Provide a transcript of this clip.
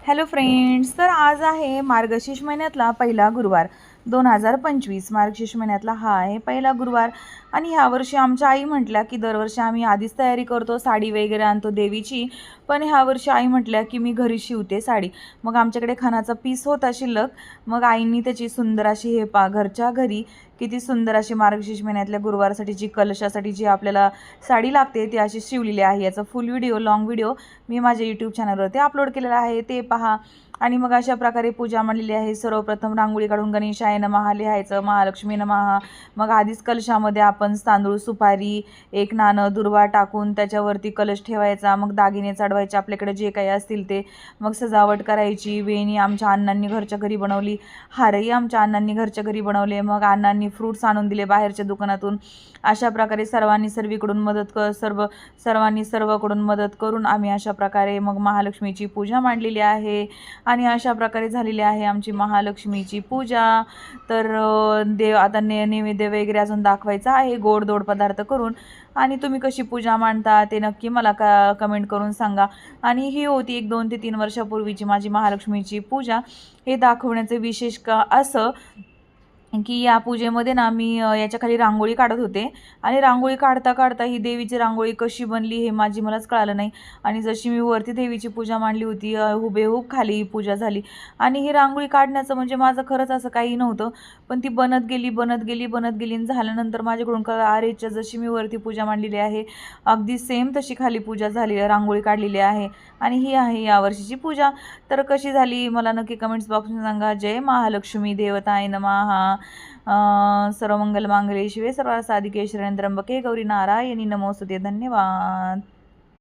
Hello friends, तर आज आहे मार्गशीर्ष महिन्यातला पहिला गुरुवार 2025। मार्गशीर्ष महिन्यातला हा आहे पहिला गुरुवार आणि ह्यावर्षी आमच्या आई म्हटल्या की दरवर्षी आम्ही आधीच तयारी करतो, साडी वगैरे आणतो देवीची, पण ह्यावर्षी आई म्हटल्या की मी घरी शिवते साडी। मग आमच्याकडे खणाचा पीस होता शिल्लक, मग आईंनी त्याची सुंदर अशी घरच्या घरी किती सुंदर अशी मार्गशीर्ष महिन्यातल्या गुरुवारसाठी जी कलशासाठी जी आपल्याला साडी लागते ती अशी शिवलेली आहे। याचा फुल व्हिडिओ, लॉंग व्हिडिओ मी माझ्या यूट्यूब चॅनलवरती अपलोड केलेला आहे, ते पहा। आणि मग अशा प्रकारे पूजा मांडलेली आहे। सर्वप्रथम रांगोळी काढून गणेशाय नमः लिहायचं, महालक्ष्मी नमः। मग आधीच कलशामध्ये आपण तांदूळ, सुपारी, एक नाणं, दुर्वा टाकून त्याच्यावरती कलश ठेवायचा। मग दागिने चढवायचे आपल्याकडे जे काही असतील ते, मग सजावट करायची। वेणी आमच्या अण्णांनी घरच्या घरी बनवली, हारही आमच्या अण्णांनी घरच्या घरी बनवले। मग अण्णांनी फ्रूट्स आणून दिले बाहेरच्या दुकानातून। अशा प्रकारे सर्वांनी सर्वांकडून मदत करून आम्ही अशा प्रकारे मग महालक्ष्मीची पूजा मांडलेली आहे। आणि अशा प्रकारे झालेली आहे आमची महालक्ष्मीची पूजा। तर देव आता नैवेद्य वगैरे अजून दाखवायचा आहे गोड पदार्थ करून। आणि तुम्ही कशी पूजा मांडता ते नक्की मला कमेंट करून सांगा। आणि ही होती 1-2 ते 3 वर्षापूर्वीची माझी महालक्ष्मीची पूजा। हे दाखवण्याचे विशेष का असं की या पूजेमध्ये ना मी याच्या खाली रांगोळी काढत होते आणि रांगोळी काढता काढता ही देवीची रांगोळी कशी बनली हे मलाच कळालं नाही। आणि जशी मी वरती देवीची पूजा मांडली होती हुबेहूब खाली ही पूजा झाली। आणि ही रांगोळी काढण्याचं म्हणजे माझं खरंच असं काही नव्हतं, पण ती बनत गेली आणि झाल्यानंतर माझ्याकडून कळलं अरेच्या जशी मी वरती पूजा मांडलेली आहे अगदी सेम तशी खाली पूजा झाली, रांगोळी काढलेली आहे। आणि ही आहे यावर्षीची पूजा। तर कशी झाली मला नक्की कमेंट्स बॉक्समध्ये सांगा। जय महालक्ष्मी देवताय नमः। सर्वमंगल मांगल्ये शिवे सर्वार्थ साधिके शरण्ये त्र्यंबके गौरी नारायणी नमोस्तुते। धन्यवाद।